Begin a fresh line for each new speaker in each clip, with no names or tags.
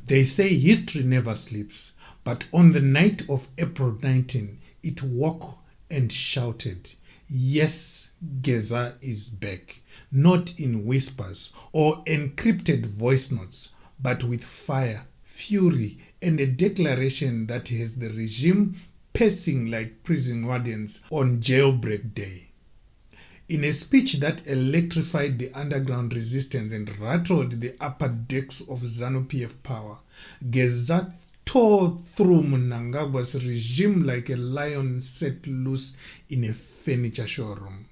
They say history never sleeps, but on the night of April 19, it woke and shouted, "Yes, Geza is back," not in whispers or encrypted voice notes, but with fire, fury, and a declaration that has the regime pacing like prison wardens on jailbreak day. In a speech that electrified the underground resistance and rattled the upper decks of ZANU-PF power, Geza tore through Mnangagwa's regime like a lion set loose in a furniture showroom.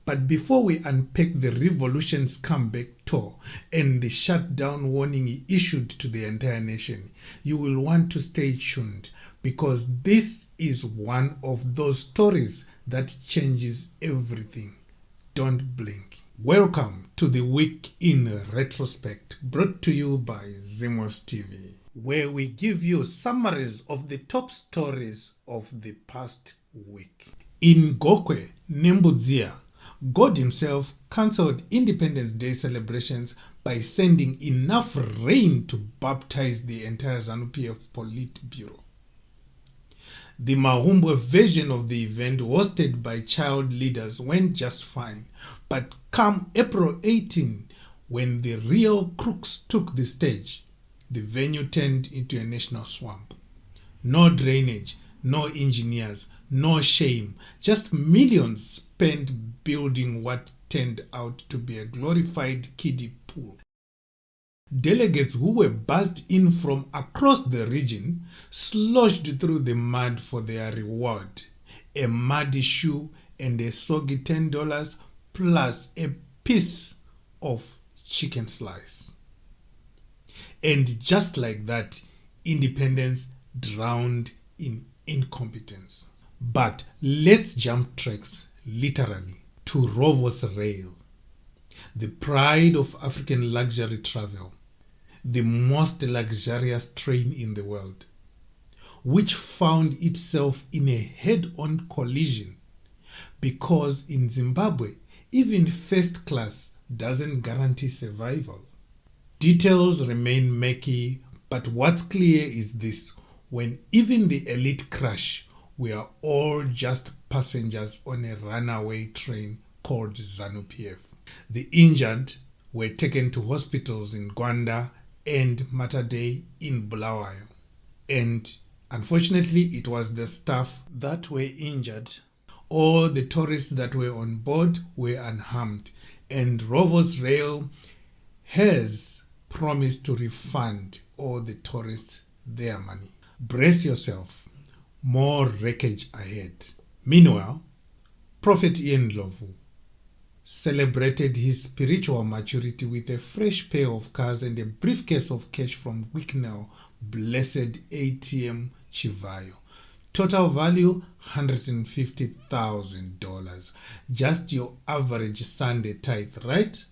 But before we unpack the revolution's comeback tour and the shutdown warning he issued to the entire nation, you will want to stay tuned, because this is one of those stories that changes everything. Don't blink. Welcome to the Week in Retrospect, brought to you by Zimwaves TV, where we give you summaries of the top stories of the past week. In Gokwe, Nembudzia, God himself cancelled Independence Day celebrations by sending enough rain to baptize the entire ZANU-PF Politburo. The Mahumbo version of the event, hosted by child leaders, went just fine, but come April 18, when the real crooks took the stage, the venue turned into a national swamp. No drainage, no engineers, no shame, just millions spent building what turned out to be a glorified kiddie pool. Delegates who were buzzed in from across the region sloshed through the mud for their reward: a muddy shoe and a soggy $10 plus a piece of chicken slice. And just like that, independence drowned in incompetence. But let's jump tracks, literally, to Rovos Rail, the pride of African luxury travel, the most luxurious train in the world, which found itself in a head-on collision because in Zimbabwe, even first class doesn't guarantee survival. Details remain murky, but what's clear is this: when even the elite crash, we are all just passengers on a runaway train called ZANU-PF. The injured were taken to hospitals in Gwanda and Matadei in Bulawayo. And unfortunately, it was the staff that were injured. All the tourists that were on board were unharmed. And Rovos Rail has promised to refund all the tourists their money. Brace yourself. More wreckage ahead. Meanwhile, Prophet Ian Lovu celebrated his spiritual maturity with a fresh pair of cars and a briefcase of cash from Wicknell Blessed ATM Chivayo. Total value $150,000. Just your average Sunday tithe, right?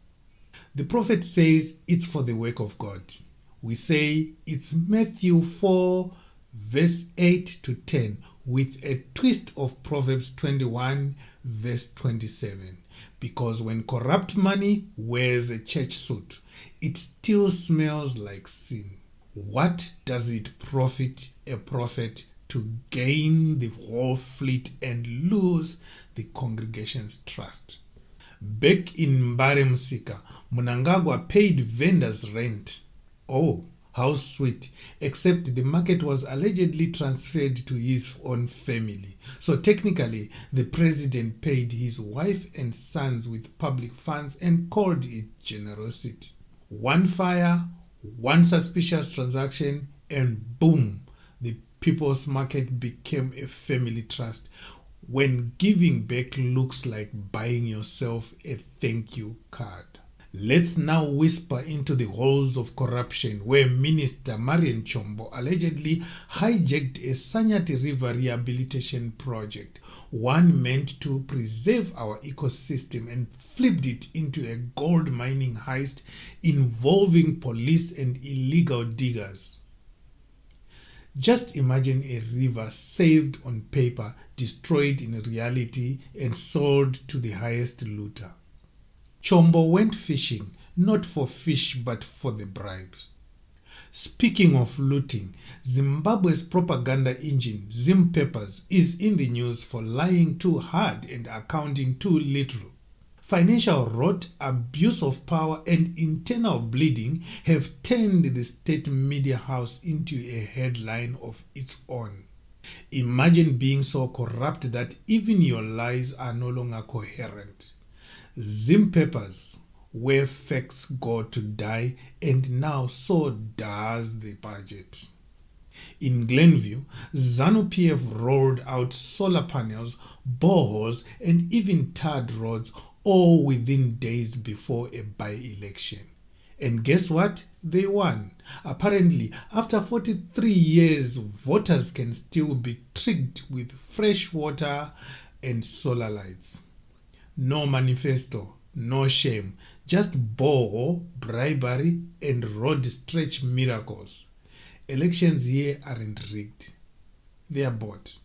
The prophet says it's for the work of God. We say it's Matthew 4 verse 8 to 10 with a twist of Proverbs 21 verse 27. Because when corrupt money wears a church suit, it still smells like sin. What does it profit a prophet to gain the whole fleet and lose the congregation's trust? Back in Mbare Msika, Mnangagwa paid vendors rent. Oh, how sweet. Except the market was allegedly transferred to his own family. So technically, the president paid his wife and sons with public funds and called it generosity. One fire, one suspicious transaction, and boom, the people's market became a family trust. When giving back looks like buying yourself a thank you card. Let's now whisper into the halls of corruption where Minister Marian Chumbo allegedly hijacked a Sanyati River rehabilitation project, one meant to preserve our ecosystem, and flipped it into a gold mining heist involving police and illegal diggers. Just imagine a river saved on paper, destroyed in reality, and sold to the highest looter. Chumbo went fishing, not for fish but for the bribes. Speaking of looting, Zimbabwe's propaganda engine, Zimpapers, is in the news for lying too hard and accounting too little. Financial rot, abuse of power, and internal bleeding have turned the state media house into a headline of its own. Imagine being so corrupt that even your lies are no longer coherent. Zimpapers, where facts go to die, and now so does the budget. In Glen View, ZANU-PF rolled out solar panels, boreholes, and even tarred roads, all within days before a by-election. And guess what? They won. Apparently, after 43 years, voters can still be tricked with fresh water and solar lights. No manifesto, no shame, just borehole, bribery, and road stretch miracles. Elections here aren't rigged. They are bought.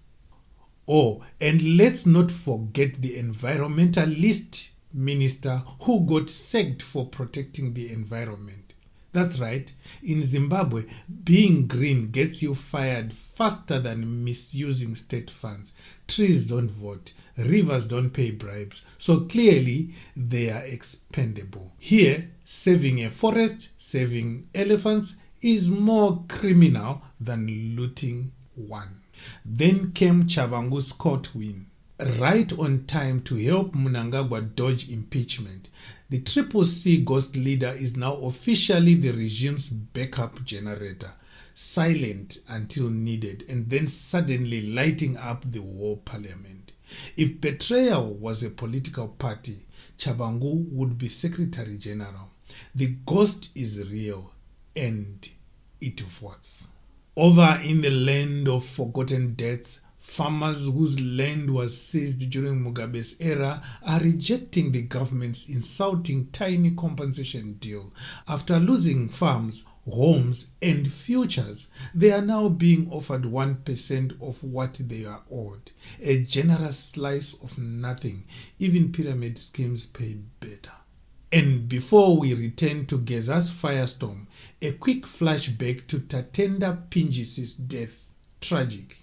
Oh, and let's not forget the environmentalist minister who got sacked for protecting the environment. That's right, in Zimbabwe, being green gets you fired faster than misusing state funds. Trees don't vote, rivers don't pay bribes, so clearly they are expendable. Here, saving a forest, saving elephants is more criminal than looting one. Then came Chabangu's court win. Right on time to help Mnangagwa dodge impeachment, the Triple C ghost leader is now officially the regime's backup generator, silent until needed and then suddenly lighting up the war parliament. If betrayal was a political party, Chabangu would be Secretary General. The ghost is real and it votes. Over in the land of forgotten deaths, farmers whose land was seized during Mugabe's era are rejecting the government's insulting tiny compensation deal. After losing farms, homes, and futures, they are now being offered 1% of what they are owed. A generous slice of nothing. Even pyramid schemes pay better. And before we return to Geza's firestorm, a quick flashback to Tatenda Pingis's death. Tragic.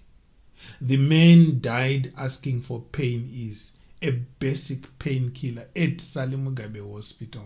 The man died asking for pain ease, a basic painkiller at Salim Mugabe Hospital.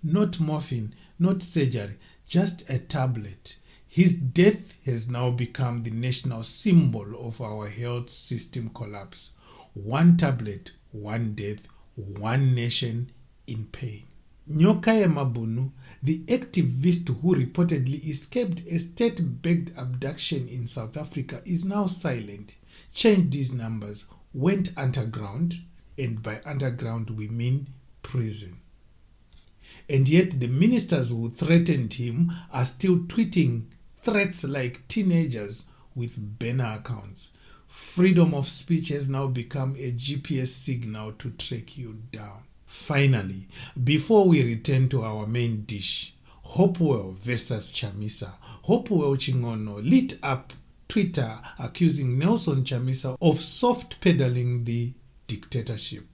Not morphine, not surgery, just a tablet. His death has now become the national symbol of our health system collapse. One tablet, one death, one nation in pain. Nyokaye Mabunu, the activist who reportedly escaped a state-backed abduction in South Africa, is now silent, changed his numbers, went underground, and by underground we mean prison. And yet the ministers who threatened him are still tweeting threats like teenagers with banner accounts. Freedom of speech has now become a GPS signal to track you down. Finally, before we return to our main dish, Hopewell versus Chamisa. Hopewell Chingono lit up Twitter accusing Nelson Chamisa of soft pedaling the dictatorship.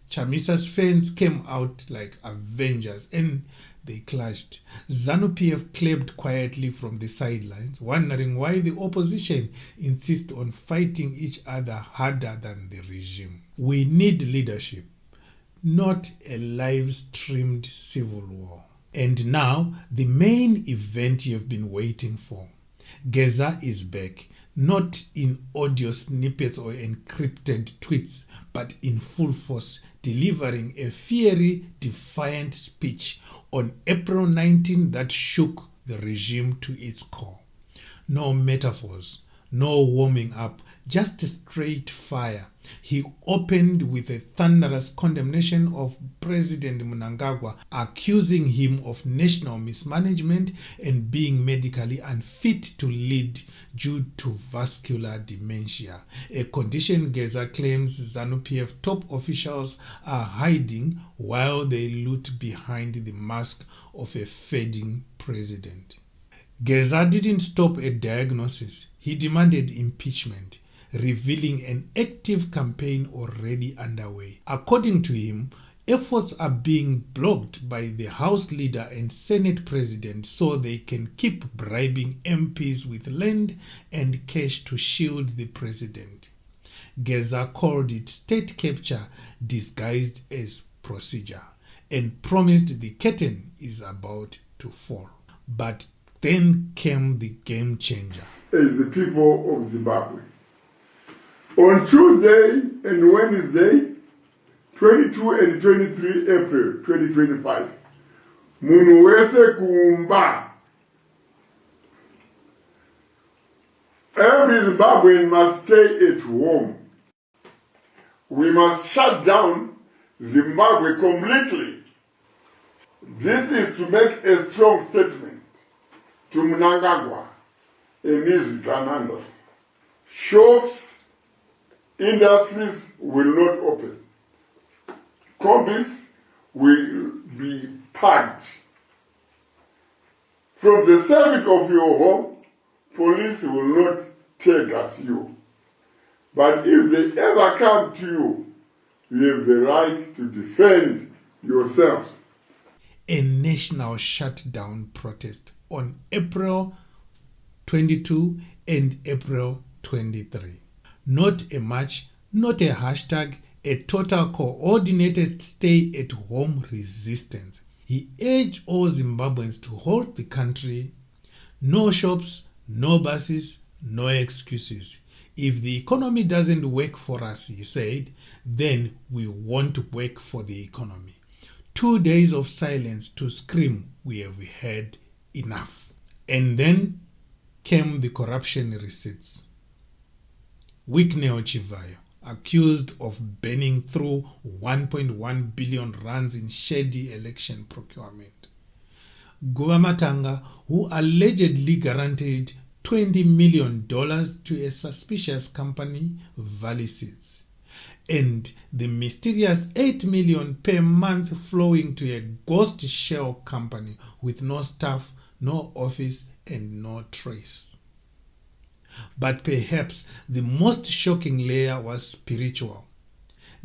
Chamisa's fans came out like avengers and they clashed. ZANU-PF clapped quietly from the sidelines, wondering why the opposition insists on fighting each other harder than the regime. We need leadership, not a live-streamed civil war. And now, the main event you've been waiting for. Geza is back, not in audio snippets or encrypted tweets, but in full force, delivering a fiery, defiant speech on April 19 that shook the regime to its core. No metaphors, no warming up, just straight fire. He opened with a thunderous condemnation of President Mnangagwa, accusing him of national mismanagement and being medically unfit to lead due to vascular dementia, a condition Geza claims ZANU-PF top officials are hiding while they loot behind the mask of a fading president. Geza didn't stop at diagnosis. He demanded impeachment, revealing an active campaign already underway. According to him, efforts are being blocked by the House leader and Senate president so they can keep bribing MPs with land and cash to shield the president. Geza called it state capture disguised as procedure and promised the curtain is about to fall. But then came the game changer.
As the people of Zimbabwe. On Tuesday and Wednesday, 22 and 23 April 2025, munhu wese kumba. Every Zimbabwean must stay at home. We must shut down Zimbabwe completely. This is to make a strong statement to Mnangagwa and his Ganandos. Shops, industries will not open. Combis will be packed. From the cervix of your home, police will not take us you. But if they ever come to you, you have the right to defend yourselves.
A national shutdown protest on April 22 and April 23. Not a march, not a hashtag, a total coordinated stay-at-home resistance. He urged all Zimbabweans to hold the country. No shops, no buses, no excuses. If the economy doesn't work for us, he said, then we won't work for the economy. 2 days of silence to scream, we have had enough. And then came the corruption receipts. Wicknell Chivayo, accused of burning through 1.1 billion rands in shady election procurement. Guvamatanga, who allegedly guaranteed $20 million to a suspicious company, Valley Seeds, and the mysterious $8 million per month flowing to a ghost shell company with no staff, no office, and no trace. But perhaps the most shocking layer was spiritual.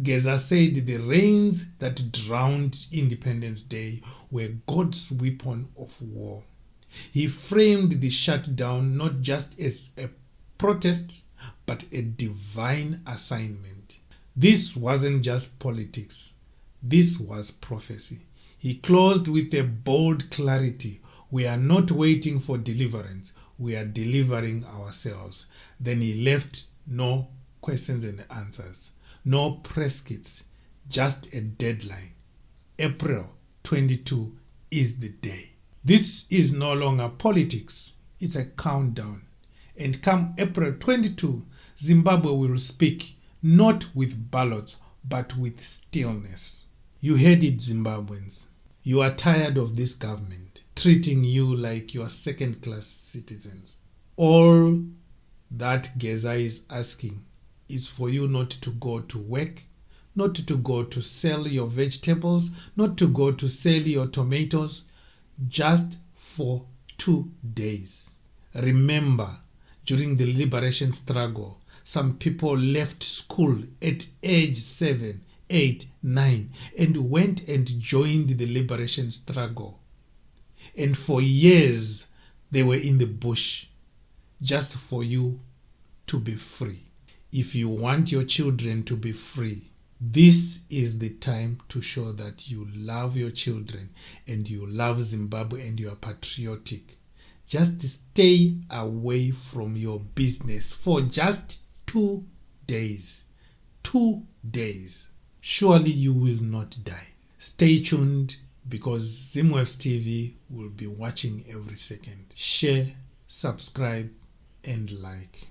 Geza said the rains that drowned Independence Day were God's weapon of war. He framed the shutdown not just as a protest, but a divine assignment. This wasn't just politics. This was prophecy. He closed with a bold clarity. We are not waiting for deliverance. We are delivering ourselves. Then he left no questions and answers, no press kits, just a deadline. April 22 is the day. This is no longer politics. It's a countdown. And come April 22, Zimbabwe will speak, not with ballots, but with stillness. You heard it, Zimbabweans. You are tired of this government treating you like you are second-class citizens. All that Geza is asking is for you not to go to work, not to go to sell your vegetables, not to go to sell your tomatoes, just for 2 days. Remember, during the liberation struggle, some people left school at age 7, 8, 9 and went and joined the liberation struggle. And for years, they were in the bush just for you to be free. If you want your children to be free, this is the time to show that you love your children and you love Zimbabwe and you are patriotic. Just stay away from your business for just 2 days. 2 days. Surely you will not die. Stay tuned because Zimwaves TV will be watching every second. Share, subscribe, and like.